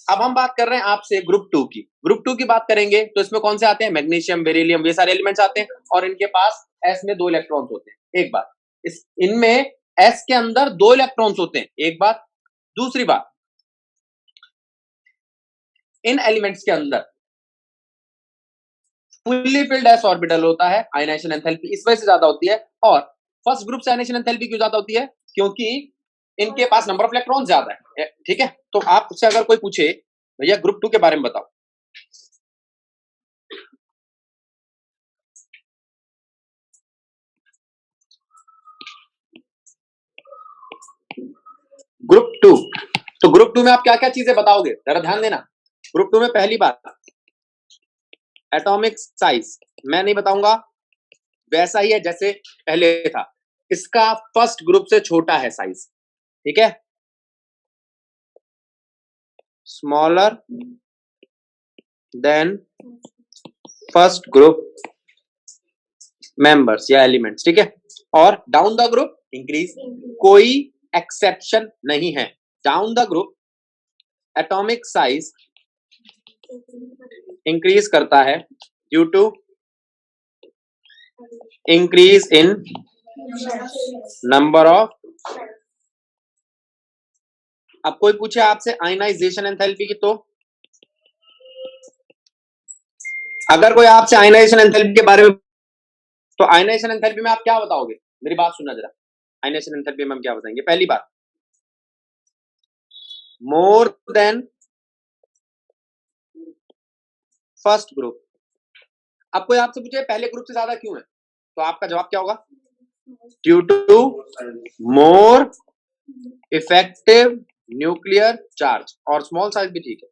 अब हम बात कर रहे हैं आपसे ग्रुप 2 की। ग्रुप 2 की बात करेंगे तो इसमें कौन से आते हैं? मैग्नीशियम, बेरिलियम, ये सारे एलिमेंट्स आते हैं और इनके पास s में 2 इलेक्ट्रॉन्स होते हैं। एक बात, इस इनमें s के अंदर 2 इलेक्ट्रॉन्स होते हैं, एक बात। दूसरी बात, इन एलिमेंट्स के अंदर फुल्ली फिल्ड s ऑर्बिटल होता है। आयनाइजेशन एंथैल्पी इस वजह से ज्यादा होती है। और फर्स्ट ग्रुप से आयनाइजेशन एंथैल्पी क्यों ज्यादा होती है? क्योंकि इनके पास नंबर ऑफ इलेक्ट्रॉन ज्यादा है। ठीक है, तो आपसे अगर कोई पूछे भैया ग्रुप 2 के बारे में बताओ, ग्रुप 2, तो ग्रुप 2 में आप क्या क्या चीजें बताओगे? जरा ध्यान देना। ग्रुप 2 में पहली बात, एटॉमिक साइज मैं नहीं बताऊंगा, वैसा ही है जैसे पहले था। इसका फर्स्ट ग्रुप से छोटा है साइज, ठीक है, smaller then first group members या एलिमेंट्स, ठीक है। और डाउन द ग्रुप इंक्रीज, कोई एक्सेप्शन नहीं है। Down the group atomic size increase करता है due to increase in number of. अब कोई पूछे आपसे आयनाइजेशन एंथैल्पी की, तो अगर कोई आपसे आयनाइजेशन एंथैल्पी के बारे में, तो आयनाइजेशन एंथैल्पी में आप क्या बताओगे? मेरी बात सुनना जरा। आयनाइजेशन एंथैल्पी में हम क्या बताएंगे? पहली बात, मोर देन फर्स्ट ग्रुप। अब कोई आपसे पूछे पहले ग्रुप से ज्यादा क्यों है, तो आपका जवाब क्या होगा? Due to more effective nuclear charge, और स्मॉल साइज भी ठीक है।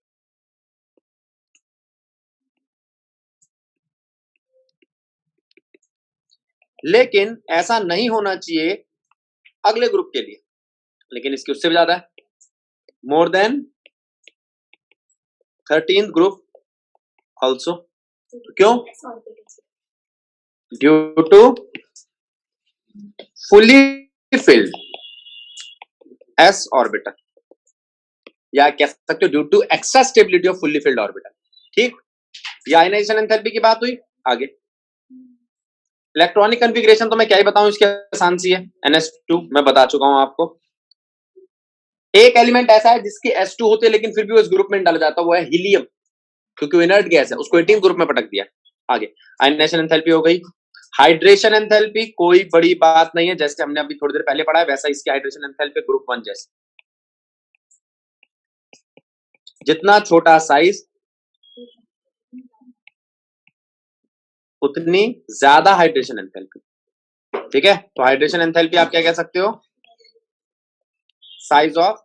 लेकिन ऐसा नहीं होना चाहिए अगले ग्रुप के लिए, लेकिन इसके उससे भी ज्यादा है, more than 13th group also. क्यों? Due to fully filled s orbital, या कह सकते हो due to extra stability of fully filled orbital. ठीक, ये आयनाइजेशन एंथैल्पी की बात हुई। आगे इलेक्ट्रॉनिक कॉन्फ़िगरेशन तो मैं क्या ही बताऊं, इसके आसान सी है, NS2 मैं बता चुका हूं आपको। एक एलिमेंट ऐसा है जिसके S2 होते हैं लेकिन फिर भी वो इस ग्रुप में डाला जाता है, वो है हीलियम, क्योंकि वो इनर्ट गैस है, उसको 18 ग्रुप में पटक दिया। आगे आयनाइजेशन एंथैल्पी हो गई। हाइड्रेशन एंथैल्पी कोई बड़ी बात नहीं है, जैसे हमने अभी थोड़ी देर पहले पढ़ा है वैसा इसकी हाइड्रेशन एंथैल्पी ग्रुप 1 जैसे। जितना छोटा साइज उतनी ज्यादा हाइड्रेशन एंथैल्पी, ठीक है। तो हाइड्रेशन एंथैल्पी आप क्या कह सकते हो? साइज ऑफ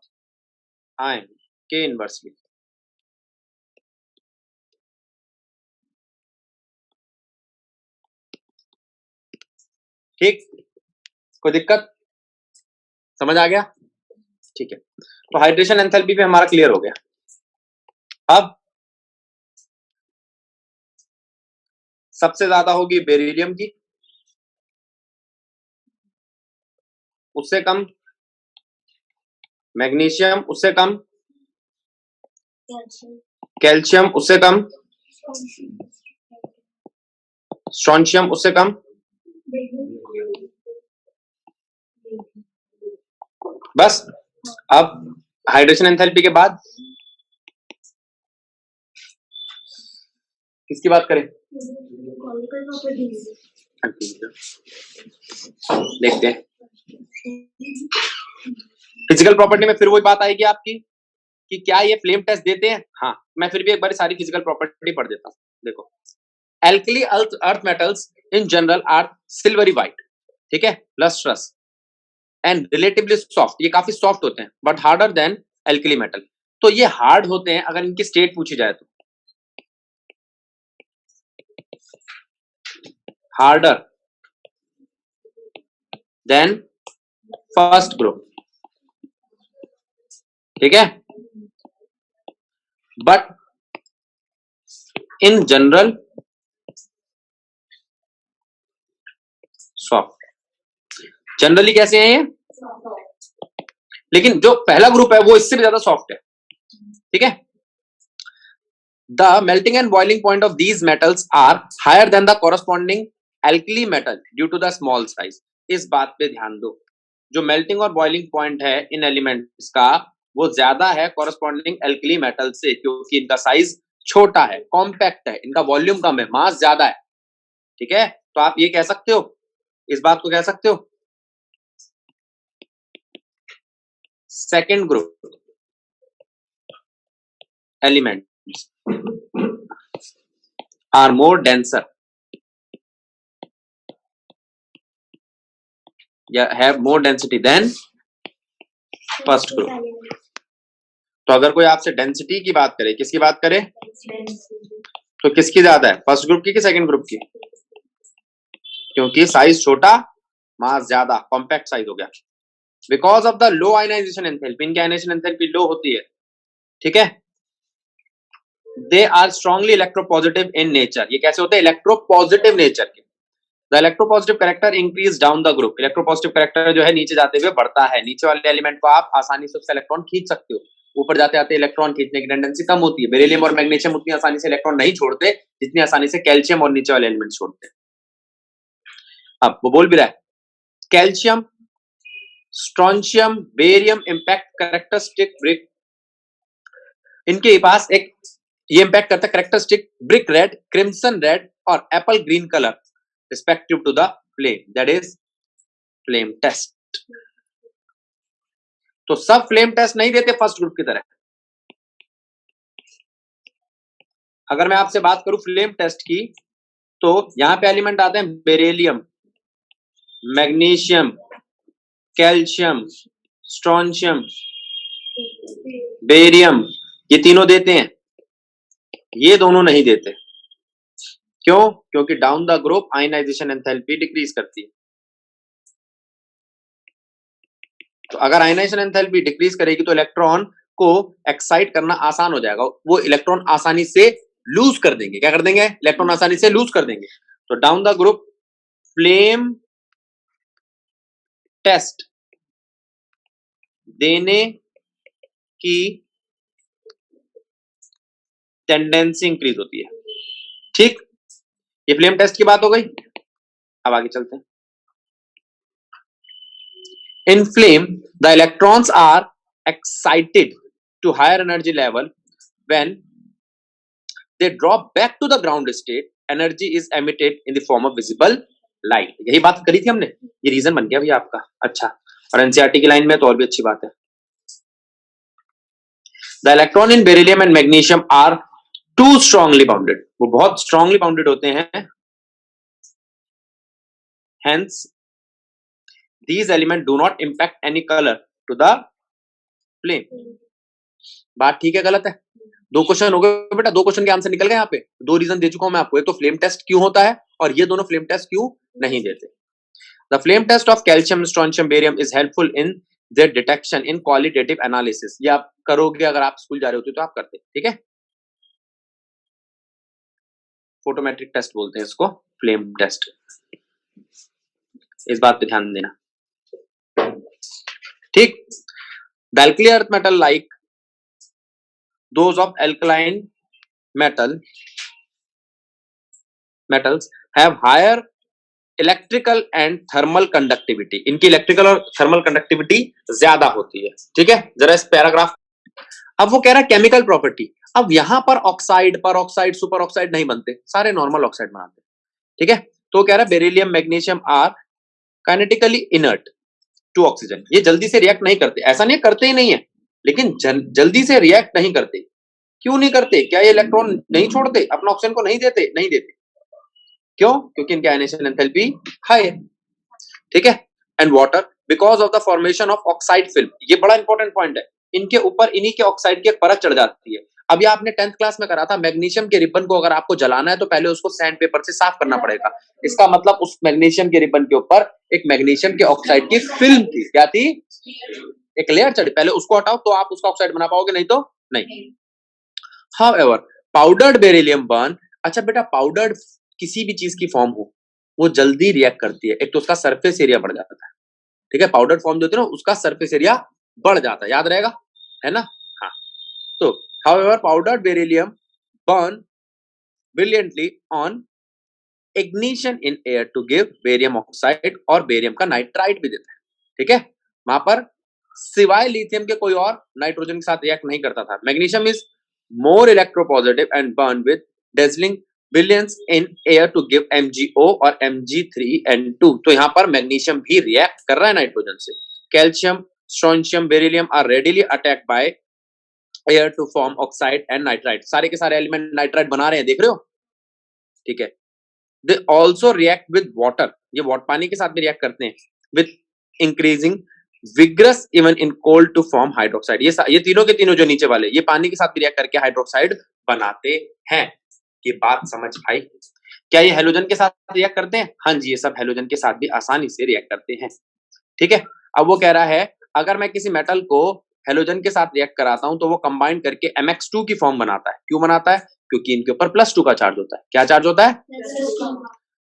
आयन के इनवर्सली। ठीक, कोई दिक्कत? समझ आ गया? ठीक है, तो हाइड्रेशन एंथैल्पी पे हमारा क्लियर हो गया। अब सबसे ज्यादा होगी बेरिलियम की, उससे कम मैग्नीशियम, उससे कम कैल्शियम, उससे कम स्ट्रोंशियम, उससे कम बस। अब हाइड्रेशन एंथैल्पी के बाद किसकी बात करें? देखते हैं फिजिकल प्रॉपर्टी में फिर वही बात आएगी आपकी कि क्या ये फ्लेम टेस्ट देते हैं। हाँ, मैं फिर भी एक बार सारी फिजिकल प्रॉपर्टी पढ़ देता हूं। देखो, alkali earth metals in general R silvery white, ठीक है, लस्ट्रस एंड रिलेटिवली सॉफ्ट, ये काफी सॉफ्ट होते हैं, but harder than alkali metal. तो ये हार्ड होते हैं अगर इनकी स्टेट पूछी जाए तो, हार्डर देन फर्स्ट ग्रुप, ठीक है, but in general soft. Generally कैसे हैं ये? लेकिन जो पहला ग्रुप है वो इससे भी ज्यादा सॉफ्ट है, ठीक है। The melting and boiling point of these metals are higher than the corresponding alkali metal due to the small size. इस बात पे ध्यान दो, जो मेल्टिंग और बॉइलिंग पॉइंट है इन एलिमेंट्स का वो ज्यादा है कॉरस्पॉन्डिंग एल्कली मेटल से, क्योंकि इनका साइज छोटा है, कॉम्पैक्ट है, इनका वॉल्यूम कम है, मास ज्यादा है। ठीक है, तो आप ये कह सकते हो, इस बात को कह सकते हो। Second group elements are more denser या have more density than first group. तो अगर कोई आपसे डेंसिटी की बात करे, किसकी बात करे, तो किसकी ज्यादा है, फर्स्ट ग्रुप की कि सेकंड ग्रुप की? क्योंकि साइज छोटा, मास ज्यादा, कॉम्पैक्ट साइज हो गया। Because of the low ionisation enthalpy, इनकी आयनाइजेशन एंथैल्पी लो होती है। ठीक है, they are strongly electropositive in nature. ये कैसे होते हैं, इलेक्ट्रोपॉजिटिव नेचर के। The electropositive character increase down the group. Electropositive character जो है नीचे जाते हुए बढ़ता है। नीचे वाले एलिमेंट को आप आसानी से उससे इलेक्ट्रॉन खींच सकते हो, ऊपर जाते जाते इलेक्ट्रॉन खींचने की टेंडेंसी कम होती है। बेरिलियम और मैग्नीशियम उतनी आसानी से इलेक्ट्रॉन नहीं छोड़ते जितनी आसानी से कैल्शियम और नीचे वाले एलिमेंट छोड़ते हैं। अब वो बोल भी रहा है, calcium, strontium, barium impact characteristic brick, इनके पास एक ये इंपैक्ट करता है characteristic brick red, crimson red और apple green colour respective to the flame, that is flame test. तो सब फ्लेम टेस्ट नहीं देते फर्स्ट ग्रुप की तरह। अगर मैं आपसे बात करूं फ्लेम टेस्ट की, तो यहां पे एलिमेंट आते हैं beryllium, magnesium, calcium, strontium, barium, ये तीनों देते हैं, ये दोनों नहीं देते। क्यों? क्योंकि down the group ionisation enthalpy decrease करती है। तो अगर आयनाइजेशन एंथैल्पी डिक्रीज करेगी तो इलेक्ट्रॉन को एक्साइट करना आसान हो जाएगा, वो इलेक्ट्रॉन आसानी से लूज कर देंगे। क्या कर देंगे? इलेक्ट्रॉन आसानी से लूज कर देंगे। तो down the group flame test देने की टेंडेंसी इंक्रीज होती है। ठीक, ये फ्लेम टेस्ट की बात हो गई। अब आगे चलते हैं। In flame, the electrons are excited to higher energy level. When they drop back to the ground state, energy is emitted in the form of visible light. यही बात करी थी हमने, ये रीजन बन गया भैया आपका। अच्छा, और एनसीईआरटी की लाइन में तो और भी अच्छी बात है। The electron in beryllium and magnesium are too strongly bounded. वो बहुत strongly bounded होते हैं। Hence, these elements do not impact any color to the flame. बात ठीक है गलत है? दो क्वेश्चन हो गए बेटा, दो क्वेश्चन के आंसर निकल गए। यहाँ पे दो रीजन दे चुका हूं मैं आपको, एक तो फ्लेम टेस्ट क्यों होता है और ये दोनों फ्लेम टेस्ट क्यों नहीं देते। The flame test of calcium, strontium, barium is helpful in their detection in qualitative analysis. ये आप करोगे, अगर आप स्कूल जा रहे होते तो आप करते। ठीक है, फोटोमेट्रिक टेस्ट बोलते हैं इसको, फ्लेम टेस्ट। इस बात पे ध्यान देना। ठीक, the alkali earth metal like those of alkaline metals have higher electrical and thermal conductivity. इनकी इलेक्ट्रिकल और थर्मल कंडक्टिविटी ज्यादा होती है। ठीक है, जरा इस पैराग्राफ। अब वो कह रहा है केमिकल प्रॉपर्टी। अब यहां पर ऑक्साइड, पर ऑक्साइड, सुपर ऑक्साइड नहीं बनते, सारे नॉर्मल ऑक्साइड बनाते। ठीक है, तो कह रहा है beryllium, magnesium are kinetically inert to oxygen. ये जल्दी से रिएक्ट नहीं करते, ऐसा नहीं करते ही नहीं है, लेकिन जल्दी से रिएक्ट नहीं करते। क्यों नहीं करते? क्या ये इलेक्ट्रॉन नहीं छोड़ते, अपना ऑक्सीजन को नहीं देते? नहीं देते। क्यों? क्योंकि इनकी आयनाइजेशन एंथैल्पी हाई है। ठीक है, and water because of the formation of oxide film. ये बड़ा इंपॉर्टेंट पॉइंट है, इनके ऊपर इन्हीं के ऑक्साइड की एक परत चढ़ जाती है। अभी आपने 10th क्लास में करा था, मैग्नीशियम के रिबन को अगर आपको जलाना है तो पहले उसको सैंड पेपर से साफ करना पड़ेगा। इसका मतलब उस मैग्नीशियम के रिबन के ऊपर एक मैग्नीशियम के ऑक्साइड की फिल्म थी। क्या थी? एक लेयर चढ़ी, पहले उसको हटाओ तो आप उसका ऑक्साइड बना पाओगे, नहीं तो नहीं। However, powdered beryllium burn, अच्छा बेटा, पाउडर्ड किसी भी चीज की फॉर्म हो वो जल्दी रिएक्ट करती है। एक तो उसका सरफेस एरिया बढ़ जाता है। ठीक है, पाउडर्ड फॉर्म जो होती है ना, उसका सरफेस एरिया बढ़ जाता है, याद रहेगा, है ना? हाँ, तो however powdered beryllium burn brilliantly on ignition in air to give barium oxide और बेरियम का नाइट्राइड भी देता है, ठीक है। वहां पर सिवाय लिथियम के कोई और नाइट्रोजन के साथ रिएक्ट नहीं करता था। Magnesium is more electropositive and burn with dazzling brilliance in air to give MgO और Mg3N2। तो यहाँ पर मैग्नीशियम भी रिएक्ट कर रहा है नाइट्रोजन से। Calcium, strontium, beryllium are readily attack by air to form oxide and nitride. सारे के सारे एलिमेंट नाइट्राइड बना रहे हैं, देख रहे हो, ठीक है। They also react with water, ये पानी के साथ भी रिएक्ट करते हैं, with increasing vigorous even in cold to form hydroxide. ये तीनों के तीनों जो नीचे वाले, ये पानी के साथ भी रिएक्ट करके हाइड्रोक्साइड बनाते हैं। ये बात समझ आई? क्या ये हेलोजन के साथ रिएक्ट करते हैं? हाँ जी, ये सब हेलोजन के साथ भी आसानी से रिएक्ट करते हैं, ठीक है। अब वो कह रहा है अगर मैं किसी मेटल को हेलोजन के साथ रिएक्ट कराता हूं तो वो कंबाइन करके MX2 की फॉर्म बनाता है। क्यों बनाता है? क्योंकि इनके ऊपर +2 का चार्ज होता है। क्या चार्ज होता है?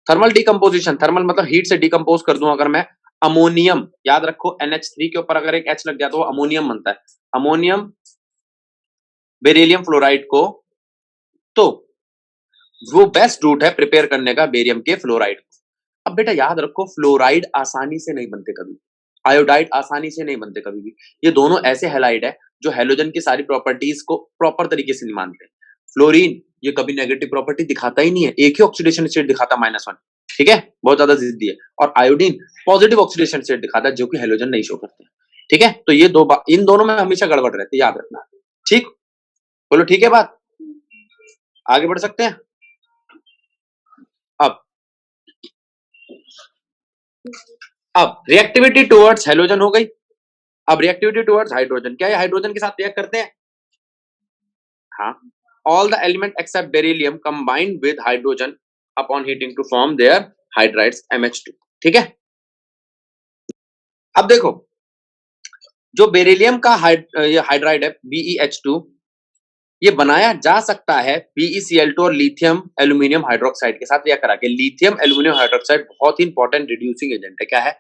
थर्मल डिकम्पोजिशन, थर्मल मतलब हीट से डिकम्पोज कर दूं अगर मैं अमोनियम, याद रखो NH3 के ऊपर अगर एक H लग जाए तो वो अमोनियम बनता है, अमोनियम बेरिलियम फ्लोराइड को, तो वो बेस्ट रूट है प्रिपेयर करने का बेरियम के फ्लोराइड। अब बेटा याद रखो, फ्लोराइड आसानी से नहीं बनते कभी, आयोडाइड आसानी से नहीं बनते कभी भी। ये दोनों ऐसे हैलाइड है जो हेलोजन की सारी प्रॉपर्टीज को प्रॉपर तरीके से नहीं मानते। फ्लोरीन ये कभी नेगेटिव प्रॉपर्टी दिखाता ही नहीं है, एक ही ऑक्सीडेशन स्टेट दिखाता -1, ठीक है, बहुत ज्यादा जिद्दी है। और आयोडीन पॉजिटिव ऑक्सीडेशन स्टेट दिखाता है जो कि हेलोजन नहीं शो करते, ठीक है। तो ये इन दोनों में हमेशा गड़बड़ रहती है, याद रखना, ठीक। बोलो ठीक है बात, आगे बढ़ सकते हैं। अब रिएक्टिविटी टुवर्ड्स हेलोजन हो गई, अब रिएक्टिविटी टुवर्ड्स हाइड्रोजन। क्या ये हाइड्रोजन के साथ रिएक्ट करते हैं? हाँ। All the element except beryllium combined with hydrogen upon heating to form their hydrides MH2, ठीक है। अब देखो, जो बेरिलियम का हाइड्राइड है BeH2, ये बनाया जा सकता है BeCl2 और लिथियम एल्यूमिनियम हाइड्रोक्साइड के साथ रिएक्ट करा के। लिथियम एल्यूमिनियम हाइड्रोक्साइड बहुत ही इंपॉर्टेंट रिड्यूसिंग एजेंट है। क्या है?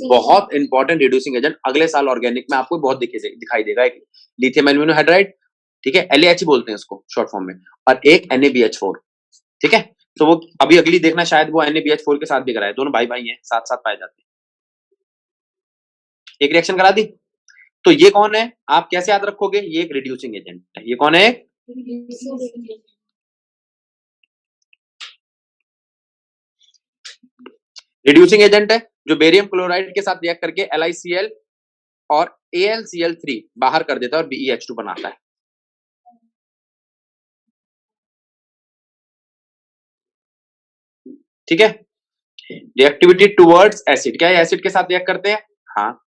बहुत इंपॉर्टेंट रिड्यूसिंग एजेंट। अगले साल ऑर्गेनिक में आपको बहुत दिखाई देगा। एक लिथियम एल्यूमिनियम हाइड्राइड, ठीक है, LaH बोलते हैं इसको शॉर्ट फॉर्म में, और एक NaBH4, ठीक है। तो वो अभी अगली देखना, शायद वो NaBH4 के साथ भी कराए, दोनों भाई भाई हैं, साथ साथ पाए जाते हैं। एक रिएक्शन करा दी, तो ये कौन है आप कैसे याद रखोगे? ये एक रिड्यूसिंग एजेंट है। ये कौन है? रिड्यूसिंग एजेंट है जो बेरियम क्लोराइड के साथ रिएक्ट करके LiCl और AlCl3 बाहर कर देता है और BeH2 बनाता है, ठीक है। रिएक्टिविटी टुवर्ड्स एसिड, क्या ये एसिड के साथ रिएक्ट करते हैं? हाँ,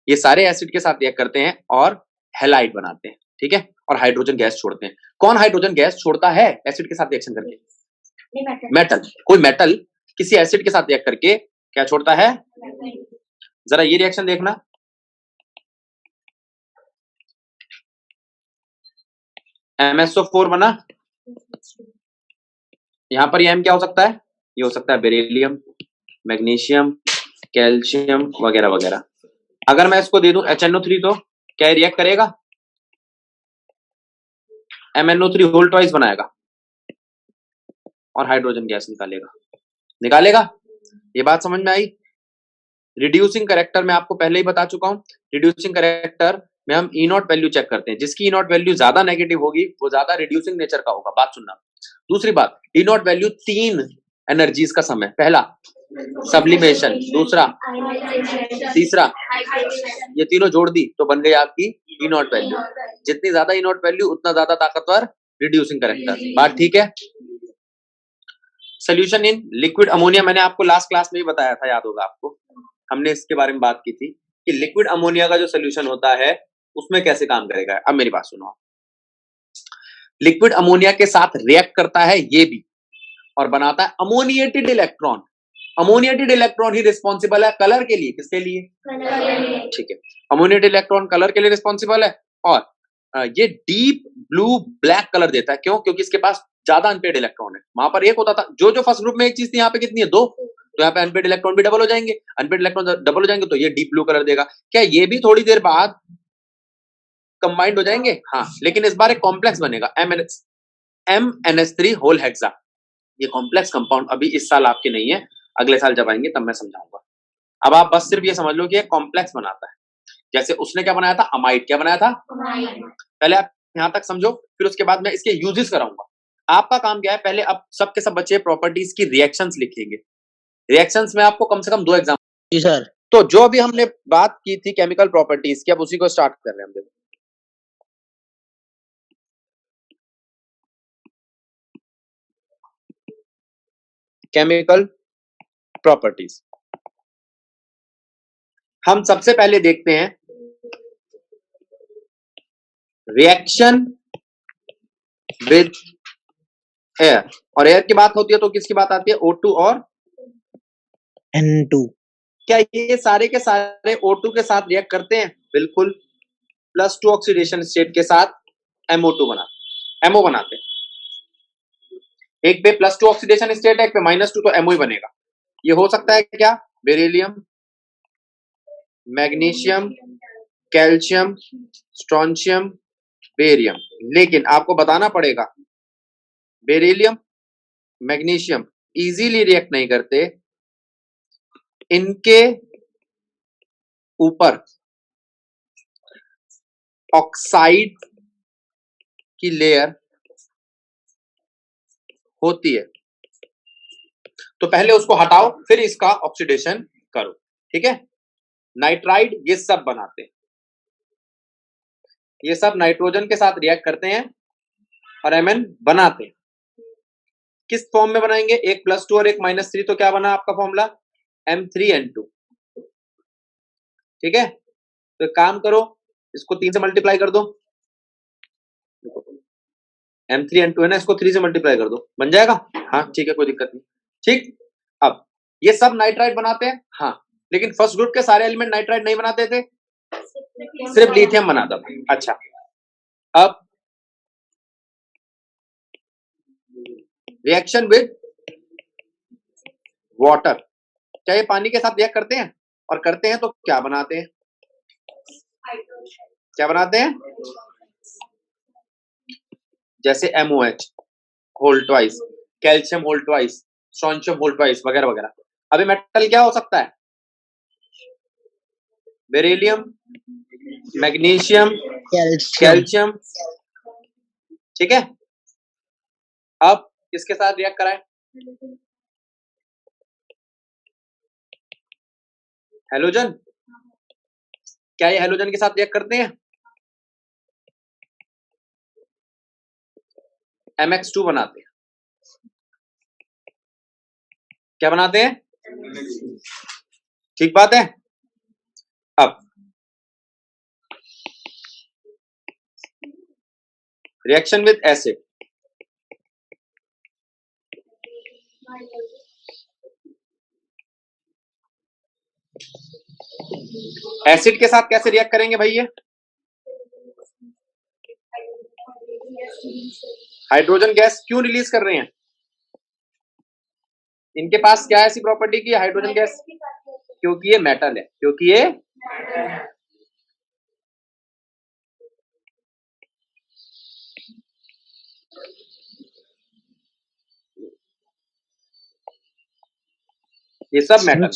ये सारे एसिड के साथ रिएक्ट करते हैं और हैलाइड बनाते हैं, ठीक है, और हाइड्रोजन गैस छोड़ते हैं। कौन हाइड्रोजन गैस छोड़ता है एसिड के साथ रिएक्शन करके? मेटल। कोई मेटल किसी एसिड के साथ रिएक्ट करके क्या छोड़ता है? जरा ये रिएक्शन देखना, MsO4 बना, यहां पर ये M क्या हो सकता है? ये हो सकता है बेरिलियम, मैग्नीशियम, कैल्शियम वगैरह वगैरह। अगर मैं इसको दे दूं HNO3 तो क्या रिएक्ट करेगा? MnO3 होल ट्वाइस बनाएगा और हाइड्रोजन गैस निकालेगा। ये बात समझ में आई? रिड्यूसिंग कैरेक्टर में आपको पहले ही बता चुका हूं। रिड्यूसिंग कैरेक्टर में हम E0 वैल्यू चेक करते हैं, जिसकी E0 वैल्यू ज्यादा नेगेटिव होगी वो ज्यादा रिड्यूसिंग नेचर का होगा। बात सुनना। दूसरी बात, E0 वैल्यू 3 एनर्जीज का समय, पहला सब्लिमेशन, दूसरा, तीसरा, ये तीनों जोड़ दी तो बन गई आपकी E0 वैल्यू। जितनी ज्यादा E0 वैल्यू उतना ज्यादा ताकतवर रिड्यूसिंग कैरेक्टर। बात ठीक है? सोल्यूशन इन लिक्विड अमोनिया, मैंने आपको लास्ट क्लास में ही बताया था, याद होगा आपको, हमने इसके बारे में बात की थी कि लिक्विड अमोनिया का जो सोल्यूशन होता है उसमें कैसे काम करेगा। अब मेरी बात सुनो, लिक्विड अमोनिया के साथ रिएक्ट करता है ये भी और बनाता है अमोनिएटेड इलेक्ट्रॉन। अमोनिएटेड इलेक्ट्रॉन ही रिस्पॉन्सिबल है कलर के लिए। किसके लिए? ठीक है, अमोनिएटेड इलेक्ट्रॉन कलर के लिए रिस्पॉन्सिबल है और ये डीप ब्लू ब्लैक कलर देता है। क्यों? क्योंकि इसके पास ज्यादा अनपेड इलेक्ट्रॉन है। वहां पर एक होता था, जो फर्स्ट ग्रुप में एक चीज थी, यहाँ पे कितनी है? 2, तो यहाँ पे अनपेड इलेक्ट्रॉन भी डबल हो जाएंगे। अनपेड इलेक्ट्रॉन डबल हो जाएंगे तो ये डीप ब्लू कलर देगा। क्या ये भी थोड़ी देर बाद कंबाइंड हो जाएंगे? हाँ, लेकिन इस बार एक कॉम्प्लेक्स बनेगा MnS, MnH3 होल हेक्सा। ये कॉम्प्लेक्स कंपाउंड अभी इस साल आपके नहीं है, अगले साल जब आएंगे तब मैं समझाऊंगा। अब आप बस सिर्फ ये समझ लो कि ये कॉम्प्लेक्स बनाता है। जैसे उसने क्या बनाया था, अमाइड। क्या बनाया था, पहले आप यहां तक समझो, फिर उसके बाद मैं इसके यूजेस कराऊंगा। आपका काम क्या है, पहले अब सब के सब बच्चे प्रॉपर्टीज की रिएक्शंस लिखेंगे। रिएक्शंस में आपको कम से कम 2 एग्जाम्पल। जी सर। तो जो अभी हमने बात की थी केमिकल प्रॉपर्टीज की, अब उसी को स्टार्ट कर रहे हैं हम। देखो केमिकल प्रॉपर्टीज, हम सबसे पहले देखते हैं रिएक्शन विद एयर। और एयर की बात होती है तो किसकी बात आती है, O2 और N2। क्या ये सारे के सारे O2 के साथ रिएक्ट करते हैं? बिल्कुल। +2 ऑक्सीडेशन स्टेट के साथ MO2 बनाते हैं, MO बनाते हैं। एक पे +2 ऑक्सीडेशन स्टेट है, एक पे -2, तो MO ही बनेगा। ये हो सकता है क्या, beryllium, magnesium, calcium, strontium, barium. लेकिन आपको बताना पड़ेगा बेरिलियम, मैग्नीशियम इजीली रिएक्ट नहीं करते, इनके ऊपर ऑक्साइड की लेयर होती है, तो पहले उसको हटाओ फिर इसका ऑक्सीडेशन करो। ठीक है, नाइट्राइड ये सब बनाते हैं, ये सब नाइट्रोजन के साथ रिएक्ट करते हैं और Mn बनाते हैं। किस फॉर्म में बनाएंगे, एक +2 और एक -3, तो क्या बना आपका फॉर्मूला, M3N2। ठीक है, तो एक काम करो, इसको 3 से मल्टीप्लाई कर दो। M3N2 है ना, इसको 3 से मल्टीप्लाई कर दो, बन जाएगा। हाँ ठीक है, कोई दिक्कत नहीं। ठीक, अब ये सब नाइट्राइड बनाते हैं, हाँ, लेकिन फर्स्ट ग्रुप के सारे एलिमेंट नाइट्राइड नहीं बनाते थे, सिर्फ लिथियम बनाता था। अच्छा, अब रिएक्शन विद वाटर, क्या ये पानी के साथ रिएक्ट करते हैं? और करते हैं तो क्या बनाते हैं, क्या बनाते हैं, जैसे MOH whole twice, calcium whole twice, strontium whole twice, वगैरह वगैरह। अभी मेटल क्या हो सकता है, बेरिलियम, मैग्नीशियम, कैल्शियम। ठीक है, अब किसके साथ रिएक्ट कराएं, हेलोजन। क्या ये हेलोजन के साथ रिएक्ट करते हैं, MX2 बनाते हैं। क्या बनाते हैं, ठीक बात है। अब रिएक्शन विद एसिड, एसिड के साथ कैसे रिएक्ट करेंगे भाई, ये हाइड्रोजन गैस क्यों रिलीज कर रहे हैं, इनके पास क्या ऐसी प्रॉपर्टी की हाइड्रोजन गैस, क्योंकि ये मेटल है, क्योंकि ये सब मेटल,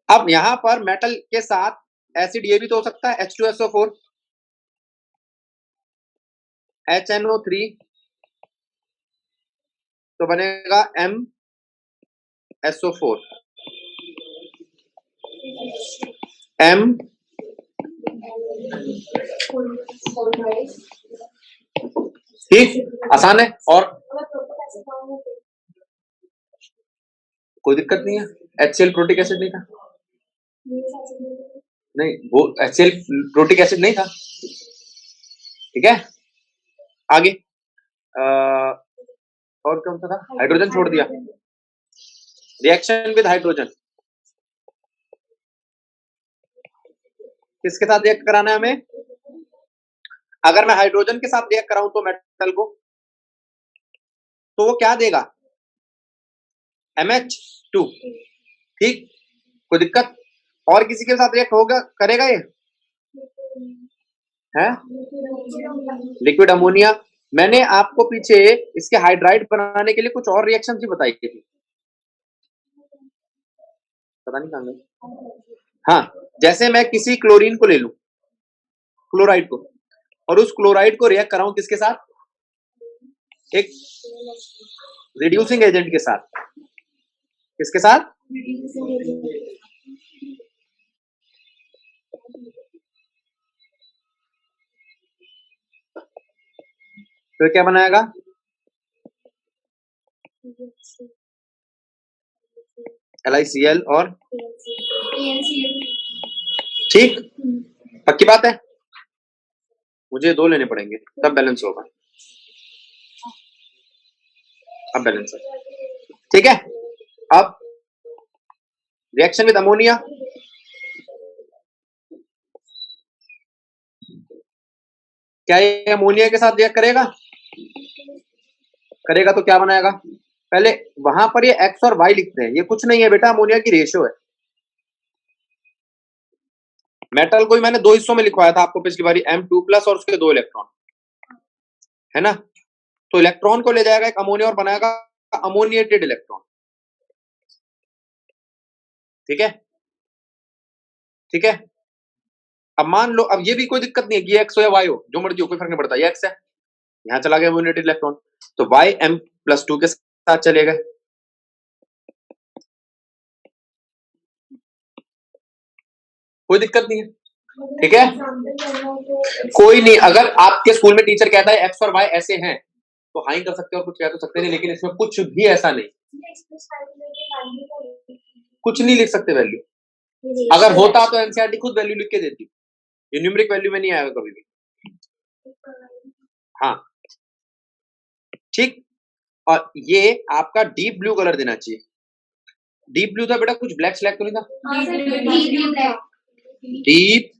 अब यहां पर मेटल के साथ एसिड ये भी तो हो सकता है, H2SO4, HNO3, तो बनेगा MSO4, M, ठीक, आसान है। और कोई दिक्कत नहीं है, HCl प्रोटिक एसिड नहीं था, नहीं वो HCl प्रोटिक एसिड नहीं था। ठीक है, आगे और कौन सा था, हाइड्रोजन छोड़ दिया, रिएक्शन विद हाइड्रोजन, किसके साथ रिएक्ट कराना है हमें, अगर मैं हाइड्रोजन के साथ रिएक्ट कराऊं तो मेटल को, तो वो क्या देगा, MH2। ठीक, कोई दिक्कत, और किसी के साथ रिएक्ट होगा, करेगा ये, है लिक्विड अमोनिया। मैंने आपको पीछे इसके हाइड्राइड बनाने के लिए कुछ और रिएक्शन भी बताई थी, पता नहीं कहां गई। हाँ, जैसे मैं किसी क्लोरीन को ले लूं, क्लोराइड को, और उस क्लोराइड को रिएक्ट कराऊं किसके साथ, एक रिड्यूसिंग एजेंट के साथ। किसके साथ? तो क्या बनाएगा? LiCl और ठीक, पक्की बात है। मुझे 2 लेने पड़ेंगे तब बैलेंस होगा। अब बैलेंस है, ठीक है। अब रिएक्शन विद अमोनिया, क्या ये अमोनिया के साथ रिएक्ट करेगा? करेगा तो क्या बनाएगा? पहले वहां पर ये एक्स और वाई लिखते हैं, ये कुछ नहीं है बेटा, अमोनिया की रेशियो है। मेटल को ही मैंने 2 हिस्सों में लिखवाया था आपको पिछली बारी, M2+ और उसके 2 इलेक्ट्रॉन, है ना। तो इलेक्ट्रॉन को ले जाएगा एक अमोनिया और बनाएगा अमोनिएटेड इलेक्ट्रॉन, ठीक है, ठीक है। अब मान लो, अब ये भी कोई दिक्कत नहीं है कि एक्स हो या वाई हो, जो मर्जी हो, कोई फर्क नहीं पड़ता, ये एक्स है, यहां चला गया अमोनिएटेड इलेक्ट्रॉन, तो वाई M+2 के साथ चलेगा, कोई दिक्कत नहीं है, ठीक है। कोई नहीं, अगर आपके स्कूल में टीचर कहता है एक्स और वाई ऐसे हैं तो हाँ ही कर सकते हो और कुछ कह तो सकते नहीं, लेकिन इसमें कुछ भी ऐसा नहीं, कुछ नहीं लिख सकते वैल्यू। अगर होता तो एनसीईआरटी खुद वैल्यू लिख के देती, ये न्यूमेरिक वैल्यू में नहीं आएगा कभी भी। हाँ, ठीक। और ये आपका डीप ब्लू कलर देना चाहिए। डीप ब्लू था बेटा, कुछ ब्लैक स्लैक तो नहीं था? Deep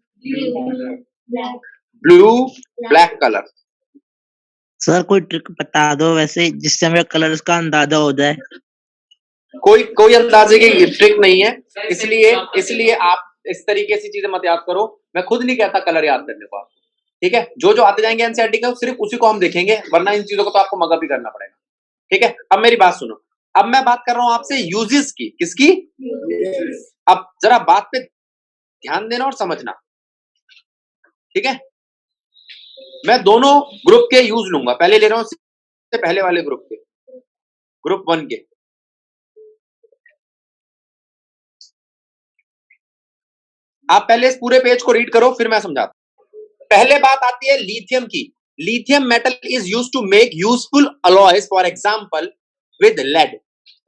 blue black colour. Sir कोई ट्रिक बता दो वैसे जिससे हमें कलर्स का अंदाजा हो जाए। कोई अंदाजे की ट्रिक नहीं है, इसलिए आप इस तरीके से चीजें मत याद करो। मैं खुद नहीं कहता कलर याद करने को आपको, ठीक है। जो जो आते जाएंगे एनसीईआरटी का सिर्फ उसी को हम देखेंगे, वरना इन चीजों को तो आपको मगा भी करना पड़ेगा, ठीक है। अब मेरी बात सुनो, अब मैं बात कर रहा हूं आपसे यूजेस की, किसकी? अब जरा बात पे ध्यान देना और समझना, ठीक है। मैं दोनों ग्रुप के यूज लूंगा, पहले ले रहा हूं सबसे पहले वाले ग्रुप के, ग्रुप 1 के। आप पहले इस पूरे पेज को रीड करो, फिर मैं समझाता हूं। पहले बात आती है लिथियम की। Lithium metal is used to make useful alloys, for example with lead,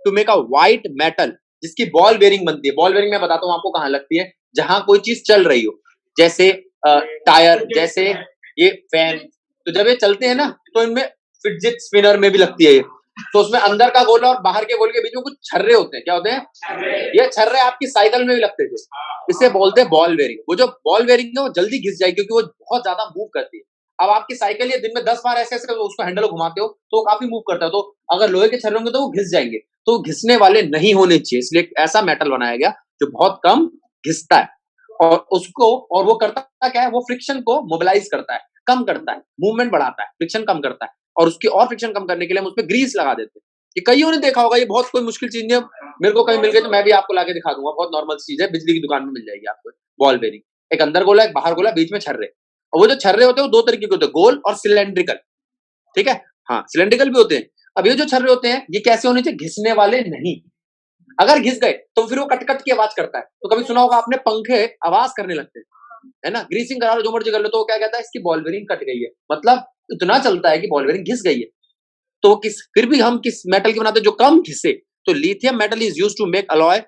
to make a white metal जिसकी बॉल बेरिंग बनती है। बॉल बेरिंग मैं बताता हूं आपको कहां लगती है, जहां कोई चीज चल रही हो, जैसे टायर, जैसे ये फैन। तो जब ये चलते हैं ना तो इनमें फिडजेट स्पिनर में भी लगती है ये, तो उसमें अंदर का गोला और बाहर के गोले के बीच में कुछ छर्रे होते हैं। क्या होते हैं? ये छर्रे आपकी साइकिल में भी लगते थे, इसे बोलते हैं बॉल बेरिंग। वो जो बॉल बेरिंग है वो जल्दी घिस जाएगी क्योंकि वो बहुत ज्यादा मूव करती है। अब आपकी साइकिल ये दिन में 10 बार ऐसे ऐसे उसको हैंडल घुमाते हो तो वो काफी मूव करता है, तो अगर लोहे के छर्रे होंगे तो वो घिस जाएंगे, तो घिसने वाले नहीं होने चाहिए, इसलिए ऐसा मेटल बनाया गया जो बहुत कम घिसता है। और उसको, और वो करता क्या है, वो फ्रिक्शन को मोबिलाइज करता है, कम करता है, मूवमेंट बढ़ाता है, फ्रिक्शन कम करता है, और उसकी और फ्रिक्शन कम करने के लिए हम उसपे ग्रीस लगा देते हैं। ये कईयों ने देखा होगा, ये बहुत कोई मुश्किल चीज नहीं है, मेरे को कहीं मिल गई तो मैं भी आपको लाके दिखा दूंगा, बहुत नॉर्मल चीज है, बिजली की दुकान में मिल जाएगी आपको। बॉल बेरिंग, एक अंदर गोला एक बाहर गोला, बीच में छर्रे, और वो जो छर्रे होते हैं वो 2 तरीके के होते हैं, गोल और सिलेंड्रिकल, ठीक है। हाँ, सिलेंड्रिकल भी होते हैं। अब ये जो छर्रे होते हैं ये कैसे होने चाहिए? घिसने वाले नहीं। अगर घिस गए तो फिर वो कट कट की आवाज करता है। तो कभी सुना होगा आपने, पंखे आवाज करने लगते हैं, है ना। ग्रीसिंग करा लो, जो मर्जी कर लो, तो वो क्या कहता है, इसकी बॉल बेरिंग कट गई है, मतलब इतना चलता है कि बॉल बेरिंग घिस गई है। तो फिर भी हम किस मेटल की बनाते हैं जो कम घिसे? तो lithium metal is used to make alloy,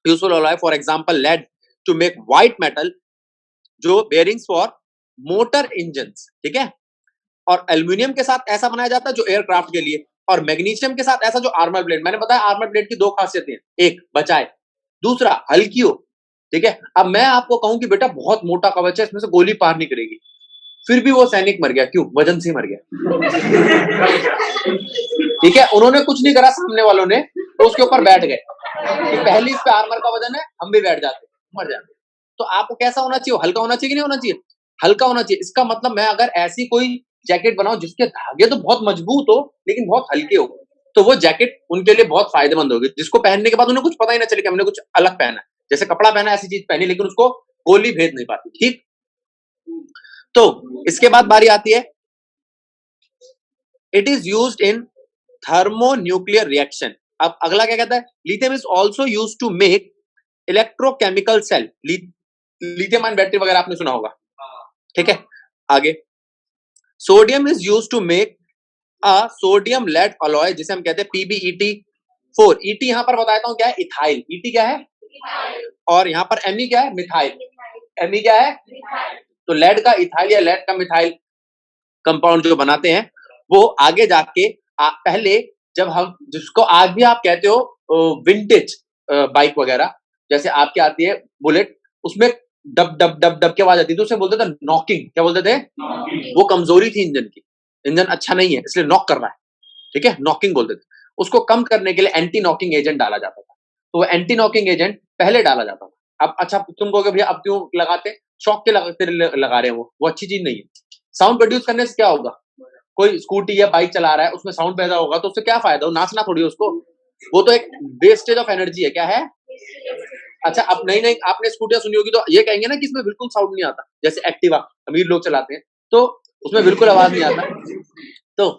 useful alloy, for example lead to make white metal, जो बेरिंग्स फॉर मोटर इंजन्स, ठीक है। और एल्यूमिनियम के साथ ऐसा बनाया जाता है जो एयरक्राफ्ट के लिए, और मैग्नीशियम के साथ ऐसा जो आर्मर प्लेट। मैंने बताया आर्मर प्लेट की 2 खासियतें हैं, एक बचाए, दूसरा हल्की हो, ठीक है। अब मैं आपको कहूं कि बेटा बहुत मोटा कवच है, इसमें से गोली पार नहीं करेगी, फिर भी वो सैनिक मर गया, क्यों? वजन से मर गया, ठीक है। उन्होंने कुछ नहीं करा, सामने वालों ने, तो उसके ऊपर बैठ गए कि पहली इस पे आर्मर का वजन है, हम भी बैठ जाते, मर जाते। तो आपको कैसा होना चाहिए? हल्का होना चाहिए कि नहीं होना चाहिए? हल्का होना चाहिए। इसका मतलब मैं अगर ऐसी कोई जैकेट बनाऊं जिसके धागे तो बहुत मजबूत हो लेकिन बहुत हल्के हो, तो वो जैकेट उनके लिए बहुत फायदेमंद होगी, जिसको पहनने के बाद उन्हें कुछ पता ही ना चले कि हमने कुछ अलग पहना है। जैसे कपड़ा पहना ऐसी चीज पहनी लेकिन उसको गोली भेद नहीं पाती। ठीक, तो इसके बाद बारी आती है, it is used in thermonuclear reaction. अब अगला क्या कहता है, lithium is also use to make electrochemical cell. Lithium ion battery वगैरह आपने सुना होगा, ठीक है। आगे, sodium is use to make a sodium lead alloy, जिसे हम कहते हैं PbEt4। ईटी यहां पर बताता हूं क्या है, इथाइल। ईटी क्या है, और यहां पर एमई क्या है, मिथाइल। एमई क्या है, तो लेड का इथाइल या लेड का मिथाइल कंपाउंड जो बनाते हैं वो आगे जाके पहले जब हम, जिसको आज भी आप कहते हो विंटेज बाइक वगैरह, जैसे आपके आती है बुलेट, उसमें डब डब डब डब की आवाज आती थी, तो उसे बोलते थे नॉकिंग। क्या बोलते थे, वो कमजोरी थी इंजन की, इंजन अच्छा नहीं है इसलिए नॉक कर रहा है, ठीक है, नॉकिंग बोलते थे। उसको कम करने के लिए एंटी नॉकिंग एजेंट डाला जाता था, तो वो एंटी नॉकिंग एजेंट पहले डाला जाता था। अब अच्छा तुम कहोगे भैया अब क्यों लगाते, शौक के लगा रहे हैं, वो अच्छी चीज नहीं है। साउंड प्रोड्यूस करने से क्या होगा, कोई स्कूटी या बाइक चला रहा है उसमें साउंड पैदा होगा तो उससे क्या फायदा, वो नाचना थोड़ी है उसको, वो तो एक वेस्टेज ऑफ एनर्जी है। क्या है, अच्छा अब नई नई आपने स्कूटियां सुनी होगी तो ये कहेंगे ना कि इसमें बिल्कुल साउंड नहीं आता, जैसे एक्टिवा अमीर लोग चलाते हैं तो उसमें बिल्कुल आवाज नहीं आता, तो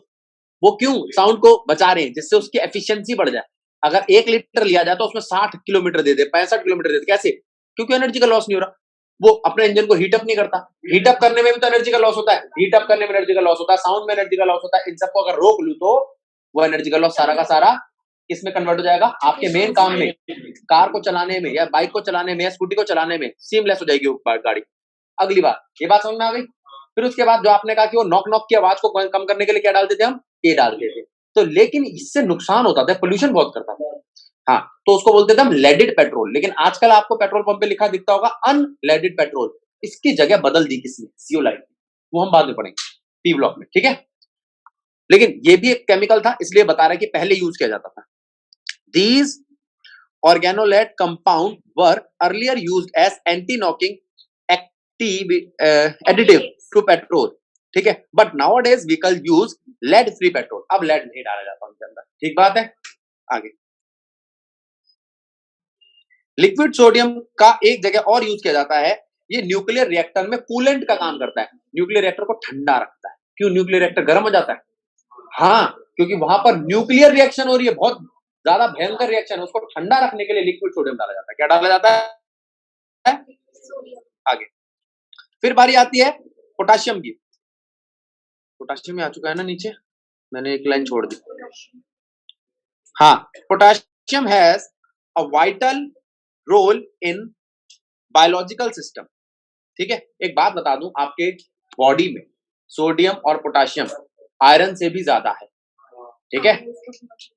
वो क्यों साउंड को बचा रहे हैं, जिससे उसकी एफिशिएंसी बढ़ जाए। अगर 1 लीटर लिया जाए तो उसमें 60 किलोमीटर दे दे, 65 किलोमीटर दे दे, कैसे, क्योंकि एनर्जी का लॉस नहीं हो रहा। वो अपने इंजन को हीट अप नहीं करता, हीट अप करने में भी तो एनर्जी का लॉस होता है, हीट अप करने में एनर्जी का लॉस होता है, साउंड में एनर्जी का लॉस होता है। इन सबको अगर रोक लूं तो वो एनर्जी का लॉस सारा का सारा किसमें कन्वर्ट हो जाएगा, आपके मेन काम में, कार को चलाने में या बाइक को चलाने में या स्कूटी को चलाने में सीमलेस हो जाएगी वो गाड़ी। अगली बात, ये बात समझ में आ गई। फिर उसके बाद जो आपने कहा कि वो नॉक नॉक की आवाज को कम करने के लिए क्या डालते थे हम, ये डालते थे, तो लेकिन इससे नुकसान होता था, पोल्यूशन बहुत करता था। हाँ, तो उसको बोलते थे हम लेडेड पेट्रोल। लेकिन आजकल आपको पेट्रोल पंप पे लिखा दिखता होगा अनलेडेड पेट्रोल, इसकी जगह बदल दी किसने, सीओ लाइट, वो हम बाद में पढ़ेंगे पी ब्लॉक में, ठीक है। लेकिन ये भी एक केमिकल था इसलिए बता रहा है कि पहले यूज किया जाता था। These organolet compound were earlier used as anti-knocking active additive to petrol, ठीक है, but now days vehicle use lead free petrol. अब लेड नहीं डाला जाता उनके अंदर, ठीक बात है। आगे, लिक्विड सोडियम का एक जगह और यूज किया जाता है, ये न्यूक्लियर रिएक्टर में कूलेंट का काम करता है, न्यूक्लियर रिएक्टर को ठंडा रखता है। क्यों, न्यूक्लियर रिएक्टर गर्म हो जाता है, हाँ, क्योंकि वहां पर न्यूक्लियर रिएक्शन हो रही है, बहुत ज्यादा भयंकर रिएक्शन है, उसको ठंडा रखने के लिए लिक्विड सोडियम डाला जाता है। क्या डाला जाता है, आगे। फिर बारी आती है पोटाशियम की। पोटाशियम में आ चुका है ना नीचे, मैंने एक लाइन छोड़ दी। हाँ, potassium has a vital role in biological system, ठीक है। एक बात बता दूं, आपके बॉडी में सोडियम और पोटाशियम आयरन से भी ज्यादा है, ठीक है।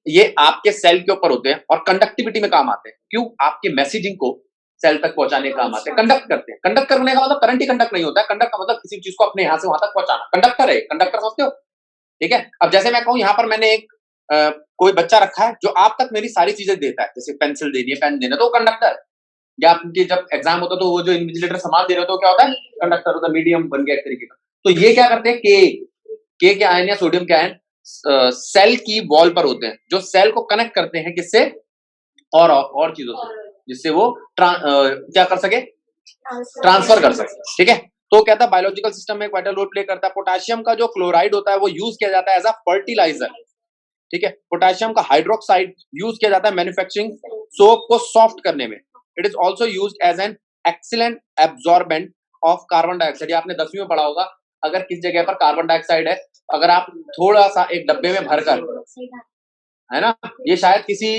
ये आपके सेल के ऊपर होते हैं और कंडक्टिविटी में काम आते हैं। क्यों, आपके मैसेजिंग को सेल तक पहुंचाने का काम आते हैं, कंडक्ट करते हैं। कंडक्ट करने का मतलब करंट ही कंडक्ट नहीं होता है, कंडक्ट का मतलब किसी चीज को अपने यहां से वहां तक पहुंचाना, कंडक्टर है, कंडक्टर समझते हो, ठीक है। अब जैसे मैं कहूं यहां पर मैंने एक कोई बच्चा रखा है जो आप तक मेरी सारी चीजें देता है, जैसे पेंसिल देनी है, पेन देना, तो वो कंडक्टर। या आपके जब एग्जाम होता तो वो जो इन्विजिलेटर सामान दे रहे हो तो क्या होता है, कंडक्टर होता है, मीडियम बन गया एक तरीके का। तो ये क्या करते हैं, के आयन या सोडियम के आयन सेल की वॉल पर होते हैं, जो सेल को कनेक्ट करते हैं किससे, और चीजों से, जिससे वो क्या कर सके, ट्रांसफर कर सके, ठीक है। तो कहता है बायोलॉजिकल सिस्टम में एक वाइटल रोल प्ले करता है। पोटाशियम का जो क्लोराइड होता है वो यूज किया जाता है एज अ फर्टिलाइजर, ठीक है। पोटाशियम का हाइड्रोक्साइड यूज किया जाता है मैन्युफैक्चरिंग सोप को सॉफ्ट करने में। It is also use as an excellent absorbent of carbon dioxide. आपने 10वीं में पढ़ा होगा, अगर किस जगह पर कार्बन डाइऑक्साइड है, अगर आप थोड़ा सा एक डब्बे में भरकर, है ना, ये शायद किसी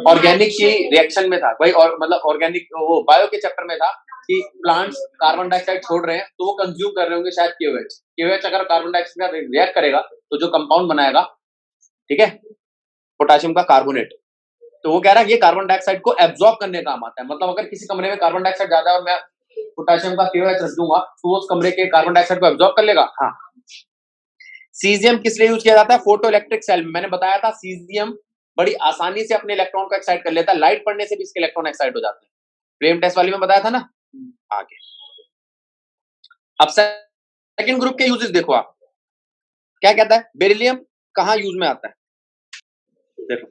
ऑर्गेनिक की रिएक्शन में था भाई, और मतलब ऑर्गेनिक वो बायो के चैप्टर में था कि प्लांट्स कार्बन डाइऑक्साइड छोड़ रहे हैं तो वो कंज्यूम कर रहे होंगे शायद केओएच अगर कार्बन डाइऑक्साइड का रिएक्ट करेगा तो जो कंपाउंड बनाएगा, ठीक है, पोटाशियम का कार्बोनेट, तो वो कह रहा है ये कार्बन डाइऑक्साइड को एब्जॉर्ब करने का काम आता है। मतलब अगर किसी कमरे में कार्बन डाइऑक्साइड ज्यादा है और मैं पोटाशियम का केओएच रख दूंगा तो उस कमरे के कार्बन डाइऑक्साइड को एब्जॉर्ब कर लेगा। हाँ, सीजियम किस लिए यूज किया जाता है, फोटो इलेक्ट्रिक सेल। मैंने बताया था सीजियम बड़ी आसानी से अपने इलेक्ट्रॉन को एक्साइट कर लेता है, लाइट पड़ने से भी इसके इलेक्ट्रॉन एक्साइट हो जाते हैं। फ्लेम टेस्ट वाली में बताया था ना। आगे, अब सेकंड ग्रुप के यूजेस देखो आप, क्या कहता है, बेरिलियम कहाँ यूज में आता है, देखो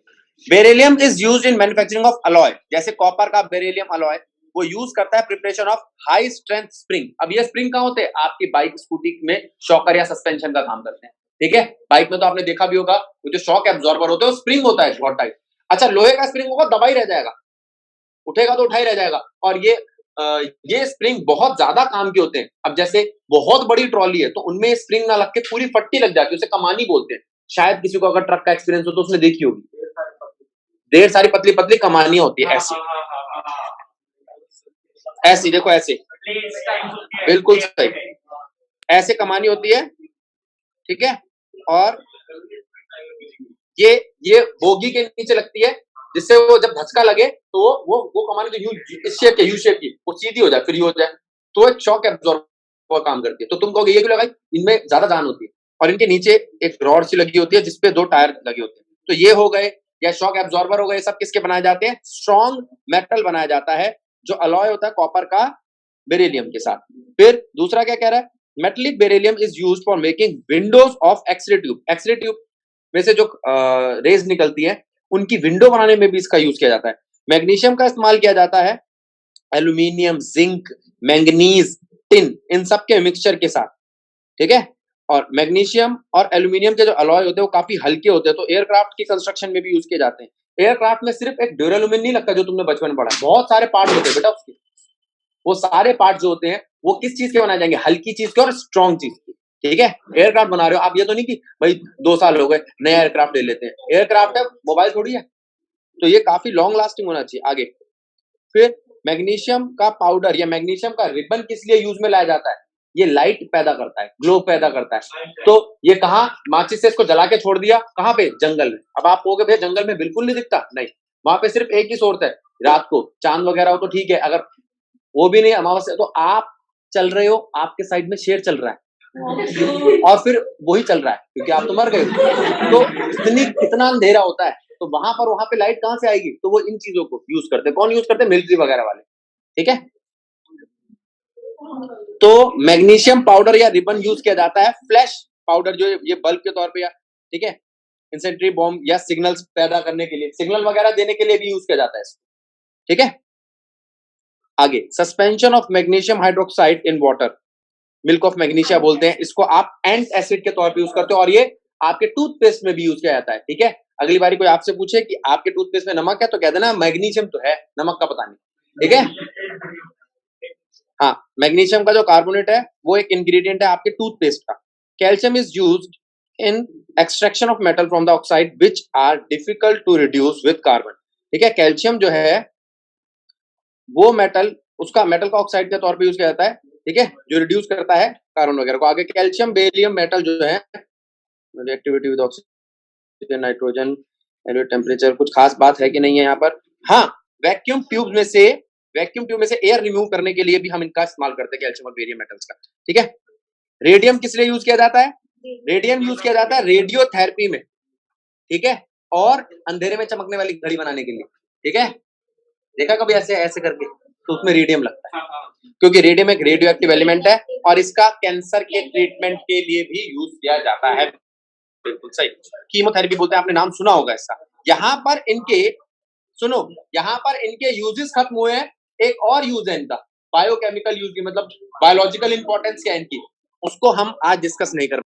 beryllium is used in manufacturing of alloy, जैसे कॉपर का बेरिलियम अलॉय वो यूज करता है preparation of high strength spring. अब ये स्प्रिंग कहाँ होते हैं, आपकी बाइक स्कूटी में शॉकर या सस्पेंशन का काम करते हैं, ठीक है। बाइक में तो आपने देखा भी होगा वो जो शॉक एब्जॉर्बर होते हैं वो स्प्रिंग होता है बहुत टाइट। अच्छा, लोहे का स्प्रिंग होगा दबा ही रह जाएगा, उठेगा तो उठा ही रह जाएगा। और ये स्प्रिंग बहुत ज्यादा काम के होते हैं। अब जैसे बहुत बड़ी ट्रॉली है तो उनमें स्प्रिंग ना लग के पूरी पट्टी लग जाती है, उसे कमानी बोलते हैं। शायद किसी को अगर ट्रक का एक्सपीरियंस हो तो उसने देखी होगी, ढेर सारी पतली पतली कमानियां होती है ऐसी, ऐसी देखो ऐसे, बिल्कुल सही, ऐसे कमानी होती है, ठीक है। और ये बोगी के नीचे लगती है, जिससे वो जब धक्का लगे तो वो कमानी जो इस शेप के यू शेप की वो सीधी हो जाए, फ्री हो जाए, तो एक शॉक एब्जॉर्बर काम करती है। तो तुम कहोगे ये क्यों लगाई, इनमें ज्यादा जान होती है और इनके नीचे एक रॉड सी लगी होती है जिसपे 2 टायर लगे होते हैं। तो ये हो गए या शॉक एब्जॉर्बर हो गए, सब किसके बनाए जाते हैं, स्ट्रॉन्ग मेटल बनाया जाता है जो अलॉय होता है कॉपर का बेरिलियम के साथ। फिर दूसरा क्या कह रहा है, metallic beryllium is used for making windows of X-ray tube. X-ray tube में से जो रेज निकलती है उनकी विंडो बनाने में भी इसका यूज किया जाता है। मैग्नीशियम का इस्तेमाल किया जाता है एल्यूमिनियम, जिंक, मैंगनीज, टिन, इन सब के मिक्सचर के साथ, ठीक है। और मैग्नीशियम और एल्यूमिनियम के जो अलॉय होते हैं वो काफी हल्के होते हैं, तो एयरक्राफ्ट की कंस्ट्रक्शन में भी यूज किए जाते हैं। एयरक्राफ्ट में सिर्फ एक ड्यूरेलुमिन नहीं लगता जो तुमने बचपन में पढ़ा, बहुत सारे पार्ट होते हैं बेटा उसके। वो सारे पार्ट जो होते हैं वो किस चीज के बनाए जाएंगे, हल्की चीज के और स्ट्रॉन्ग चीज के, ठीक है। एयरक्राफ्ट बना रहे हो आप, ये तो नहीं कि भाई 2 साल हो गए नया एयरक्राफ्ट ले लेते हैं, एयरक्राफ्ट है, मोबाइल थोड़ी है। तो ये काफी लॉन्ग लास्टिंग होना चाहिए। आगे फिर मैग्नीशियम का पाउडर या मैग्नीशियम का रिबन किस लिए यूज में लाया जाता है, ये लाइट पैदा करता है, ग्लो पैदा करता है। तो ये कहाँ, माचिस से इसको जला के छोड़ दिया, कहाँ पे, जंगल में। अब आप कहोगे भैया जंगल में बिल्कुल नहीं दिखता, नहीं, वहां पे सिर्फ एक ही सोर्स है, रात को चांद वगैरह हो तो ठीक है, अगर वो भी नहीं अमावस्या तो आप चल रहे हो, आपके साइड में शेर चल रहा है और फिर वही चल रहा है क्योंकि आप तो मर गए। तो कितना अंधेरा होता है, तो वहां पे लाइट कहां से आएगी, तो वो इन चीजों को यूज करते हैं। कौन यूज करते हैं, मिलिट्री वगैरह वाले, ठीक है। तो मैग्नीशियम पाउडर या रिबन यूज किया जाता है, फ्लैश पाउडर जो ये बल्ब के तौर पे, या ठीक है, इंसेंट्री बॉम्ब या सिग्नल्स पैदा करने के लिए, सिग्नल वगैरह देने के लिए भी यूज किया जाता है इसको, ठीक है। आगे suspension of magnesium hydroxide in water, milk of magnesia बोलते हैं इसको, आप एंट एसिड के तौर पे यूज करते हो और ये आपके टूथपेस्ट में भी यूज किया जाता है, ठीक है। अगली बारी कोई आपसे पूछे कि आपके टूथपेस्ट में नमक है तो कह देना मैग्नीशियम तो है, नमक का पता नहीं, ठीक है। हाँ, मैग्नीशियम का जो कार्बोनेट है वो एक इंग्रेडिएंट है आपके टूथपेस्ट का। Calcium is used in extraction of metal from the oxide which are difficult to reduce with carbon, ठीक है। कैल्शियम जो है वो मेटल, उसका मेटल का ऑक्साइड के तौर पे यूज किया जाता है, ठीक है, जो रिड्यूस करता है कार्बन वगैरह को। आगे कैल्शियम बेरिलियम मेटल जो है reactivity with oxygen, nitrogen, elevated temperature, कुछ खास बात है कि नहीं है यहाँ पर। हाँ, वैक्यूम ट्यूब में से एयर रिमूव करने के लिए भी हम इनका इस्तेमाल करते हैं, कैल्शियम और बेरियम मेटल्स का, ठीक है। रेडियम किस लिए यूज किया जाता है, रेडियम यूज किया जाता है रेडियोथेरेपी में, ठीक है, और अंधेरे में चमकने वाली घड़ी बनाने के लिए, ठीक है। देखा कभी ऐसे ऐसे करके, तो उसमें रेडियम लगता है क्योंकि रेडियम एक रेडियो एक्टिव एलिमेंट है और इसका कैंसर के ट्रीटमेंट के लिए भी यूज किया जाता है। बिल्कुल सही, कीमोथेरेपी बोलते हैं, आपने नाम सुना होगा इसका। यहाँ पर इनके, सुनो, यहाँ पर इनके यूजेस खत्म हुए हैं, एक और यूज है इनका, बायोकेमिकल यूज की, मतलब बायोलॉजिकल इंपॉर्टेंस क्या है इनकी, उसको हम आज डिस्कस नहीं कर